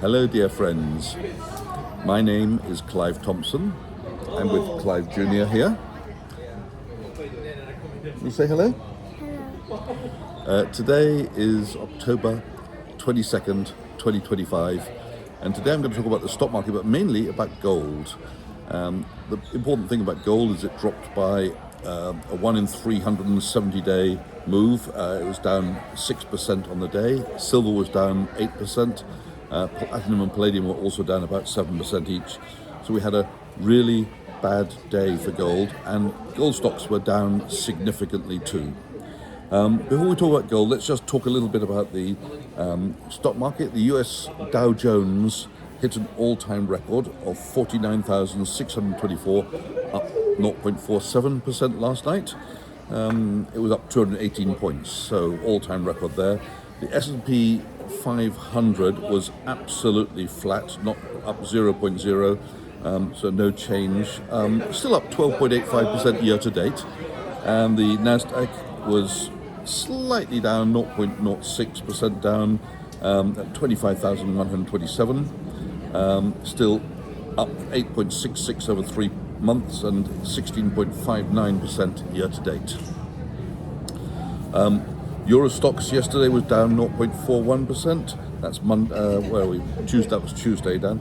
Hello, dear friends. My name is Clive Thompson. I'm with Clive Jr. here. You say hello? Today is October 22nd, 2025, and today I'm going to talk about the stock market, but mainly about gold. The important thing about gold is it dropped by a 1 in 370 day move. It was down 6% on the day. Silver was down 8%. Platinum and palladium were also down about 7% each. So we had a really bad day for gold, and gold stocks were down significantly too. Before we talk about gold, let's just talk a little bit about the stock market. The US Dow Jones hit an all-time record of 49,624, up 0.47% last night. It was up 218 points, so all-time record there. The S&P 500 was absolutely flat, not up 0.0, so no change. Still up 12.85% year to date, and the Nasdaq was slightly down, 0.06% down, at 25,127. Still up 8.66 over 3 months and 16.59% year to date. Euro stocks yesterday was down 0.41%. That's Tuesday. That was Tuesday down.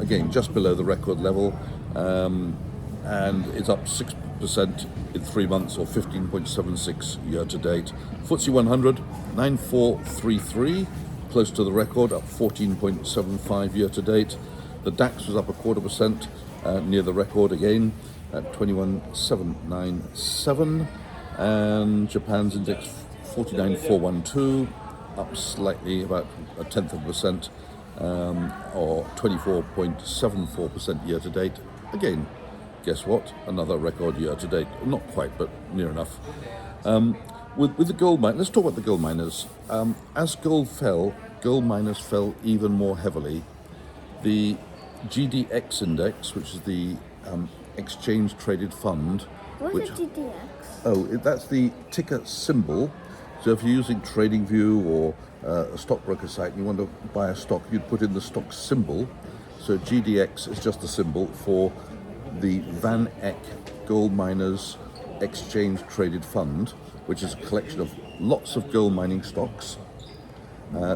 Again, just below the record level, and it's up 6% in 3 months, or 15.76 year to date. FTSE 100 9433, close to the record, up 14.75 year to date. The DAX was up 0.25%, near the record again at 21,797, and Japan's index 49,412, up slightly, about 0.1%, or 24.74% year to date. Again, guess what? Another record year to date. Not quite, but near enough. With the gold mine, let's talk about the gold miners. As gold fell, gold miners fell even more heavily. The GDX index, which is the exchange traded fund. What's a GDX? That's the ticker symbol. So if you're using TradingView or a stockbroker site and you want to buy a stock, you'd put in the stock symbol. So GDX is just a symbol for the Van Eck Gold Miners Exchange Traded Fund, which is a collection of lots of gold mining stocks.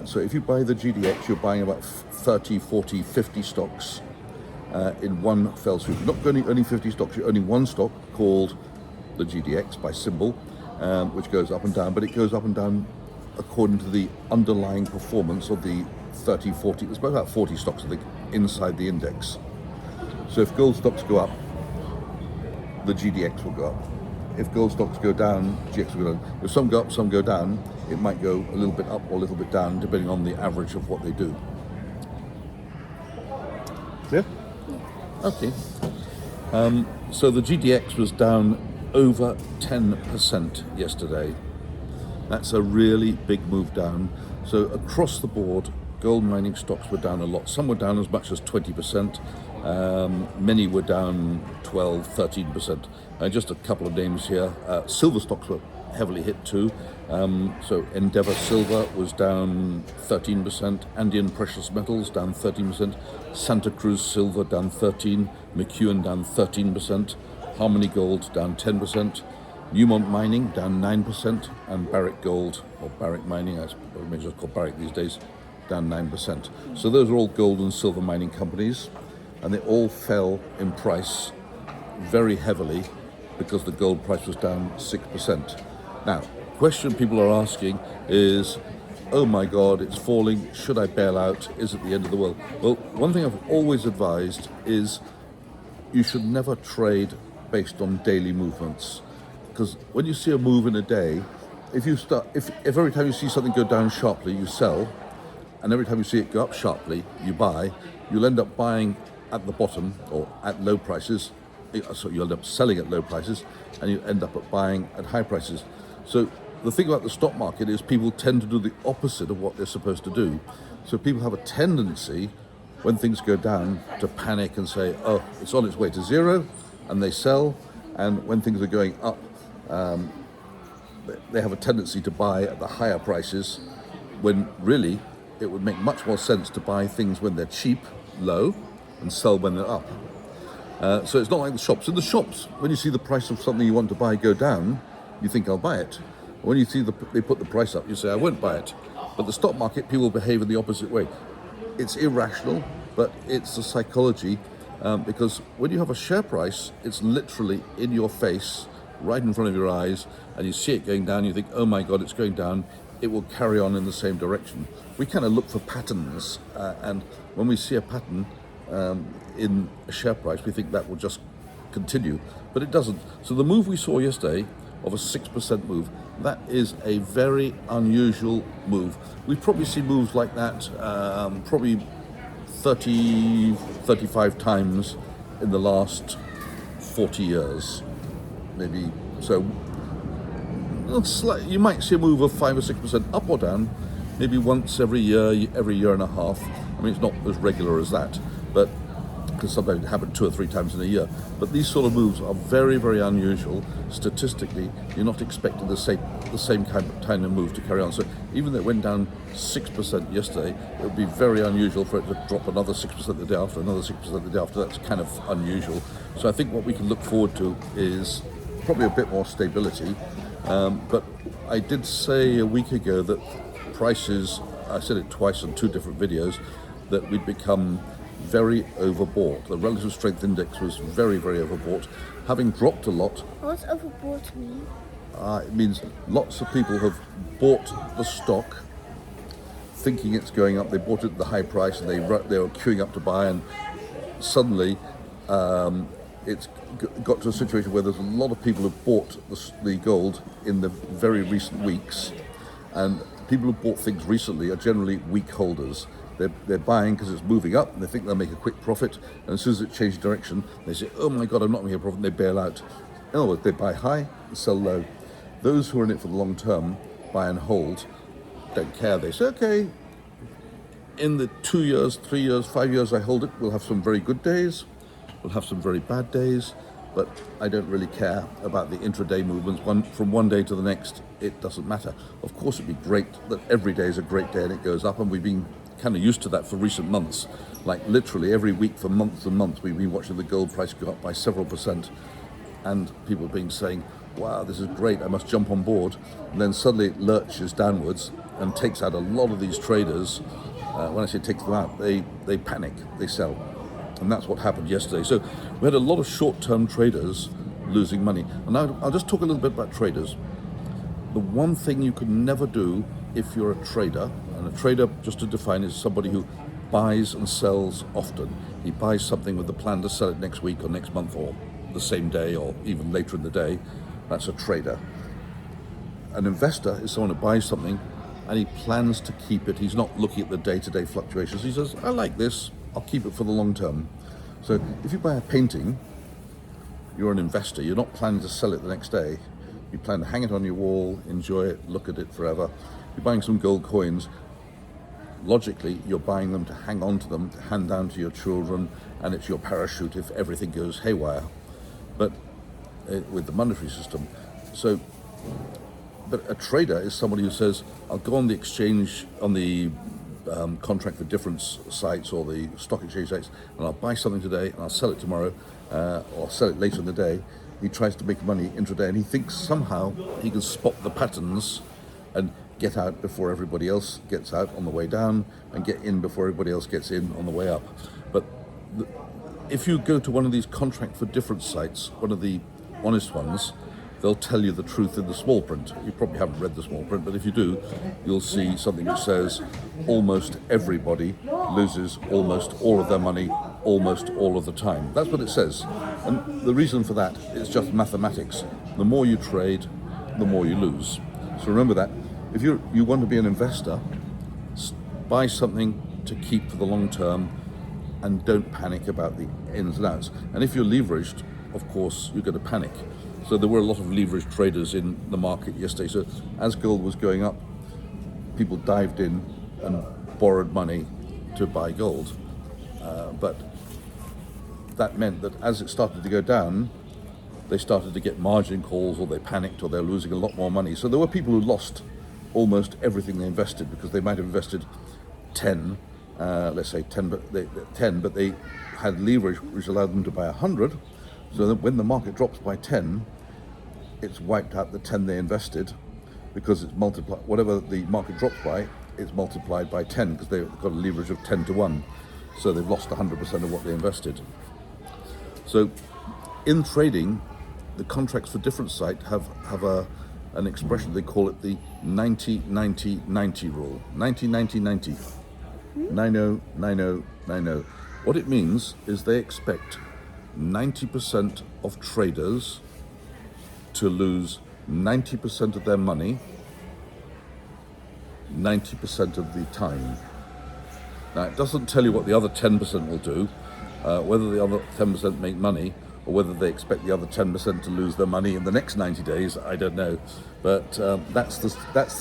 So if you buy the GDX, you're buying about 30, 40, 50 stocks in one fell swoop. You're not only 50 stocks, you're owning one stock called the GDX by symbol, which goes up and down, but it goes up and down according to the underlying performance of the 30, 40, there's about 40 stocks, I think, inside the index. So if gold stocks go up, the GDX will go up. If gold stocks go down, GDX will go down. If some go up, some go down, it might go a little bit up or a little bit down, depending on the average of what they do. Yeah? Okay. So the GDX was down over 10% yesterday. That's a really big move down. So across the board, gold mining stocks were down a lot. Some were down as much as 20%. Many were down 12, 13%. Just a couple of names here. Silver stocks were heavily hit too. So Endeavour Silver was down 13%. Andean Precious Metals down 13%. Santa Cruz Silver down 13%. McEwen down 13%. Harmony Gold down 10%. Newmont Mining down 9%. And Barrick Gold, or Barrick Mining, I suppose just called Barrick these days, down 9%. So those are all gold and silver mining companies, and they all fell in price very heavily because the gold price was down 6%. Now, the question people are asking is, oh my God, it's falling, should I bail out? Is it the end of the world? Well, one thing I've always advised is you should never trade based on daily movements, because when you see a move in a day, if every time you see something go down sharply, you sell, and every time you see it go up sharply, you buy, you'll end up buying at the bottom or at low prices. So you end up selling at low prices, and you end up buying at high prices. So the thing about the stock market is people tend to do the opposite of what they're supposed to do. So people have a tendency, when things go down, to panic and say, oh, it's on its way to zero, and they sell. And when things are going up, they have a tendency to buy at the higher prices, when really it would make much more sense to buy things when they're cheap, low, and sell when they're up. So it's not like the shops. In the shops, when you see the price of something you want to buy go down, you think, I'll buy it. When you see they put the price up, you say, I won't buy it. But the stock market, people behave in the opposite way. It's irrational, but it's the psychology, because when you have a share price, it's literally in your face, right in front of your eyes, and you see it going down, you think, oh my God, it's going down, it will carry on in the same direction. We kind of look for patterns, and when we see a pattern in a share price, we think that will just continue, but it doesn't. So the move we saw yesterday of a 6% move, that is a very unusual move. We've probably seen moves like that probably 30, 35 times in the last 40 years, maybe. So you might see a move of 5 or 6% up or down, maybe once every year and a half. I mean, it's not as regular as that, but because sometimes it happens 2 or 3 times in a year. But these sort of moves are very, very unusual. Statistically, you're not expecting the same kind of move to carry on. So even though it went down 6% yesterday, it would be very unusual for it to drop another 6% the day after, another 6% the day after. That's kind of unusual. So I think what we can look forward to is probably a bit more stability. But I did say a week ago that prices, I said it twice on 2 different videos, that we'd become very overbought. The relative strength index was very, very overbought. Having dropped a lot. What does overbought mean? It means lots of people have bought the stock thinking it's going up. They bought it at the high price and they were queuing up to buy, and suddenly it's got to a situation where there's a lot of people who've bought the gold in the very recent weeks, and people who bought things recently are generally weak holders. They're buying because it's moving up and they think they'll make a quick profit, and as soon as it changes direction, they say, oh my God, I'm not making a profit, and they bail out. In other words, they buy high and sell low. Those who are in it for the long term buy and hold, don't care. They say, okay, in the 2 years, 3 years, 5 years I hold it, we'll have some very good days, we'll have some very bad days, but I don't really care about the intraday movements. From one day to the next, it doesn't matter. Of course, it'd be great that every day is a great day and it goes up, and we've been kind of used to that for recent months. Like literally every week for months and months, we've been watching the gold price go up by several percent, and people have been saying, wow, this is great, I must jump on board. And then suddenly it lurches downwards and takes out a lot of these traders. When I say takes them out, they panic, they sell. And that's what happened yesterday. So we had a lot of short-term traders losing money. And now I'll just talk a little bit about traders. The one thing you can never do if you're a trader, and a trader, just to define, is somebody who buys and sells often. He buys something with the plan to sell it next week or next month or the same day or even later in the day. That's a trader. An investor is someone who buys something and he plans to keep it. He's not looking at the day-to-day fluctuations. He says, I like this, I'll keep it for the long term. So if you buy a painting, you're an investor. You're not planning to sell it the next day. You plan to hang it on your wall, enjoy it, look at it forever. You're buying some gold coins. Logically, you're buying them to hang on to them, to hand down to your children, and it's your parachute if everything goes haywire. But with the monetary system. But a trader is somebody who says, I'll go on the exchange, on the contract for difference sites or the stock exchange sites, and I'll buy something today and I'll sell it tomorrow, or sell it later in the day. He tries to make money intraday, and he thinks somehow he can spot the patterns and get out before everybody else gets out on the way down, and get in before everybody else gets in on the way up. But if you go to one of these contract for difference sites, one of the honest ones, they'll tell you the truth in the small print. You probably haven't read the small print, but if you do, you'll see something that says almost everybody loses almost all of their money almost all of the time. That's what it says. And the reason for that is just mathematics. The more you trade, the more you lose. So remember that. If you want to be an investor, buy something to keep for the long term and don't panic about the ins and outs. And if you're leveraged, of course, you're going to panic. So there were a lot of leveraged traders in the market yesterday. So as gold was going up, people dived in and borrowed money to buy gold. But that meant that as it started to go down, they started to get margin calls, or they panicked, or they're losing a lot more money. So there were people who lost almost everything they invested, because they might have invested 10, let's say 10, but they had leverage which allowed them to buy 100, so that when the market drops by 10, it's wiped out the 10 they invested, because it's multiplied, whatever the market drops by, it's multiplied by 10, because they've got a leverage of 10 to 1. So they've lost 100% of what they invested. So in trading, the contracts for different sites have an expression, they call it the 90-90-90 rule. 90-90-90. 90-90-90. What it means is they expect 90% of traders to lose 90% of their money 90% of the time. Now, it doesn't tell you what the other 10% will do, whether the other 10% make money, or whether they expect the other 10% to lose their money in the next 90 days, I don't know. But that's the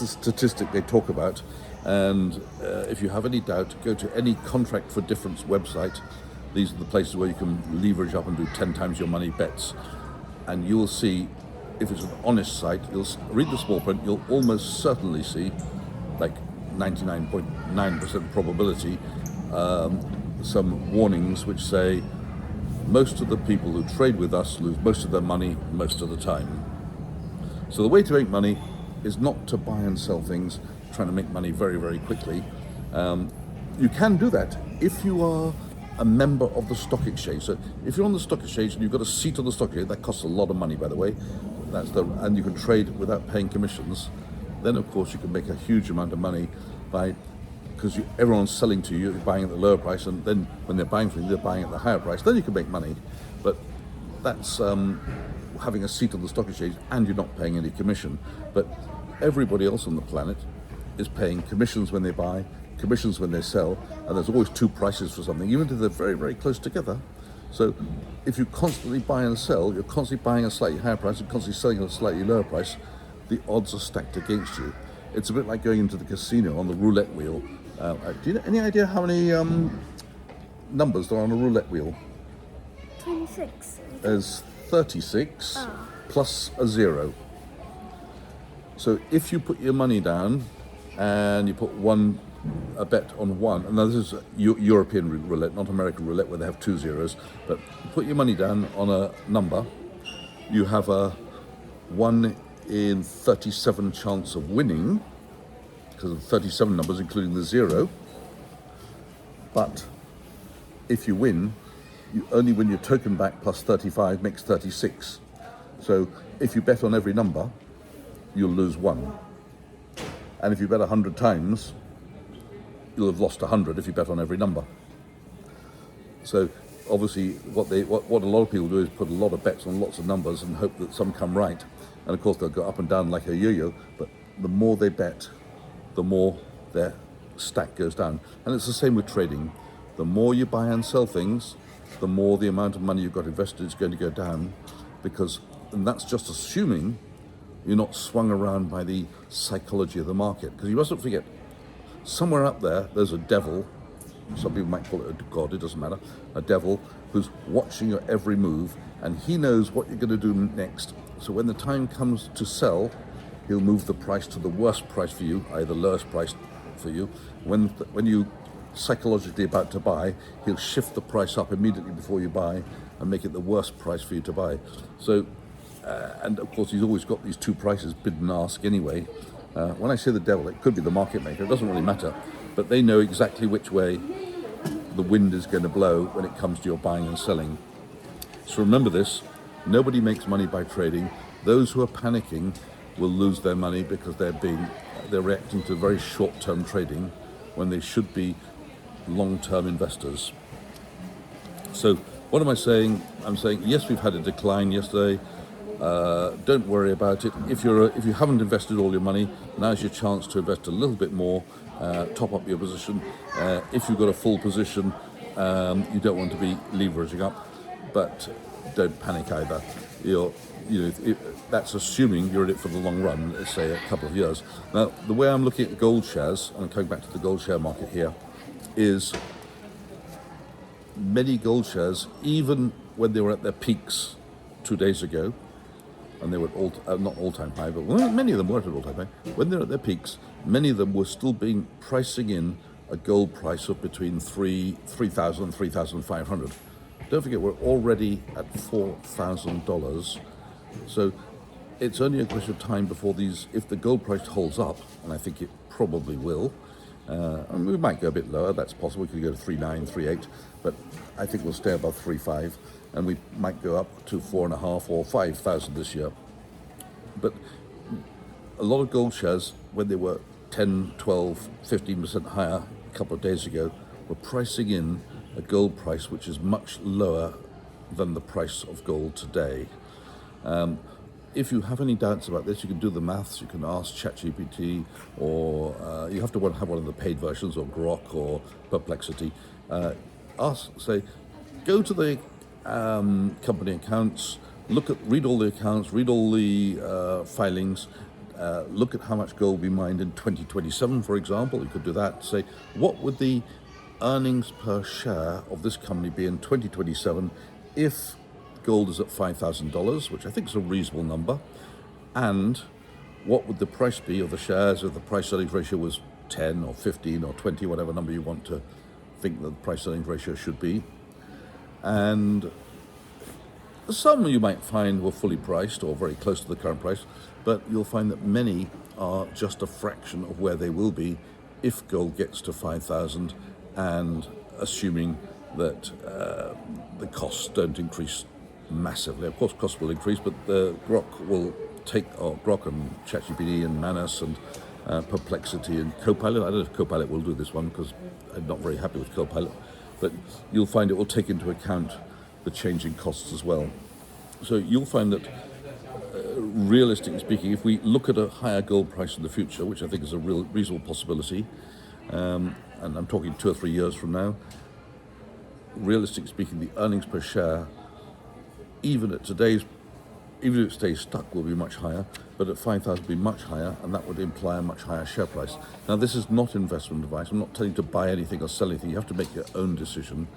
statistic they talk about. And if you have any doubt, go to any contract for difference website. These are the places where you can leverage up and do 10 times your money bets. And you'll see, if it's an honest site, you'll read the small print, you'll almost certainly see, like 99.9% probability, some warnings which say most of the people who trade with us lose most of their money most of the time. So the way to make money is not to buy and sell things, trying to make money very, very quickly. You can do that if you are a member of the stock exchange. So if you're on the stock exchange and you've got a seat on the stock exchange, that costs a lot of money, by the way, and you can trade without paying commissions, then of course you can make a huge amount of money because everyone's selling to you, you're buying at the lower price, and then when they're buying from you, they're buying at the higher price. Then you can make money. But that's having a seat on the stock exchange and you're not paying any commission. But everybody else on the planet is paying commissions when they buy, commissions when they sell, and there's always two prices for something, even if they're very, very close together. So if you constantly buy and sell, you're constantly buying a slightly higher price and constantly selling at a slightly lower price, the odds are stacked against you. It's a bit like going into the casino on the roulette wheel. Do you have any idea how many numbers there are on a roulette wheel? 26. There's 36 plus a 0. So if you put your money down and you put a bet on one, and now this is European roulette, not American roulette where they have 2 zeros, but you put your money down on a number, you have a 1 in 37 chance of winning, because of 37 numbers including the 0. But if you win, you only win your token back plus 35 makes 36. So if you bet on every number, you'll lose 1. And if you bet 100 times, you'll have lost 100 if you bet on every number. So obviously what a lot of people do is put a lot of bets on lots of numbers and hope that some come right. And of course they'll go up and down like a yo-yo, but the more they bet, the more their stack goes down. And it's the same with trading. The more you buy and sell things, the more the amount of money you've got invested is going to go down, and that's just assuming you're not swung around by the psychology of the market. Because you mustn't forget, somewhere up there's a devil, some people might call it a god, it doesn't matter, a devil who's watching your every move, and he knows what you're going to do next. So when the time comes to sell, he'll move the price to the worst price for you, i.e. the lowest price for you. When you psychologically about to buy, he'll shift the price up immediately before you buy and make it the worst price for you to buy. So, and of course he's always got these two prices, bid and ask anyway. When I say the devil, it could be the market maker, it doesn't really matter, but they know exactly which way the wind is going to blow when it comes to your buying and selling. So remember this, nobody makes money by trading. Those who are panicking will lose their money because they're reacting to very short-term trading when they should be long-term investors. So what am I saying? I'm saying, yes, we've had a decline yesterday. Don't worry about it. If you haven't invested all your money, now's your chance to invest a little bit more, top up your position. If you've got a full position, you don't want to be leveraging up, but don't panic either. That's assuming you're in it for the long run, let's say a couple of years. Now, the way I'm looking at gold shares, and I'm coming back to the gold share market here, is many gold shares, even when they were at their peaks 2 days ago, and they were at not all-time high, but many of them were at all-time high. When they're at their peaks, many of them were still pricing in a gold price of between 3,000 and 3,500. Don't forget, we're already at $4,000. So it's only a question of time before these, if the gold price holds up, and I think it probably will, and we might go a bit lower, that's possible, we could go to 3.9, 3.8, but I think we'll stay above 3.5, and we might go up to 4.5 or 5,000 this year. But a lot of gold shares, when they were 10, 12, 15% higher a couple of days ago, were pricing in a gold price which is much lower than the price of gold today. If you have any doubts about this, you can do the maths. You can ask ChatGPT, or you have to have one of the paid versions, or Grok, or Perplexity. Say, go to the company accounts, read all the accounts, read all the filings, look at how much gold will be mined in 2027, for example. You could do that. Say, what would the earnings per share of this company be in 2027 if gold is at $5,000, which I think is a reasonable number, and what would the price be of the shares if the price-earnings ratio was 10 or 15 or 20, whatever number you want to think the price-earnings ratio should be. And some you might find were fully priced or very close to the current price, but you'll find that many are just a fraction of where they will be if gold gets to 5,000, and assuming that the costs don't increase massively. Of course, costs will increase, but the Grok and ChatGPT and Manus and Perplexity and Copilot. I don't know if Copilot will do this one because I'm not very happy with Copilot, but you'll find it will take into account the changing costs as well. So you'll find that, realistically speaking, if we look at a higher gold price in the future, which I think is a real reasonable possibility, and I'm talking 2 or 3 years from now, realistically speaking, the earnings per share, even if it stays stuck, will be much higher, but at 5,000 will be much higher, and that would imply a much higher share price. Now, this is not investment advice. I'm not telling you to buy anything or sell anything. You have to make your own decision,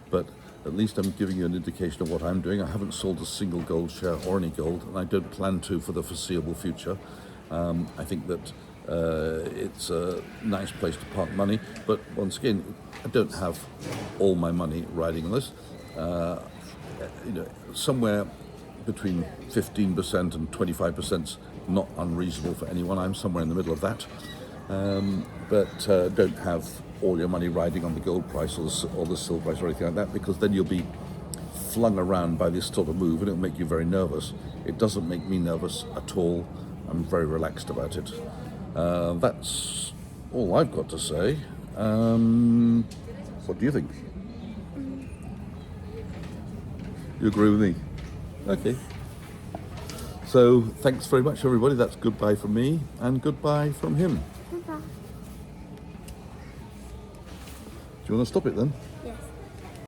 but at least I'm giving you an indication of what I'm doing. I haven't sold a single gold share or any gold, and I don't plan to for the foreseeable future. I think that it's a nice place to park money, but once again, I don't have all my money riding on this. Somewhere between 15% and 25% not unreasonable for anyone. I'm somewhere in the middle of that, but don't have all your money riding on the gold price or the silver price or anything like that, because then you'll be flung around by this sort of move and it'll make you very nervous. It doesn't make me nervous at all. I'm very relaxed about it. That's all I've got to say. What do you think? You agree with me? Okay. So thanks very much, everybody. That's goodbye from me and goodbye from him. Goodbye. Do you want to stop it then? Yeah.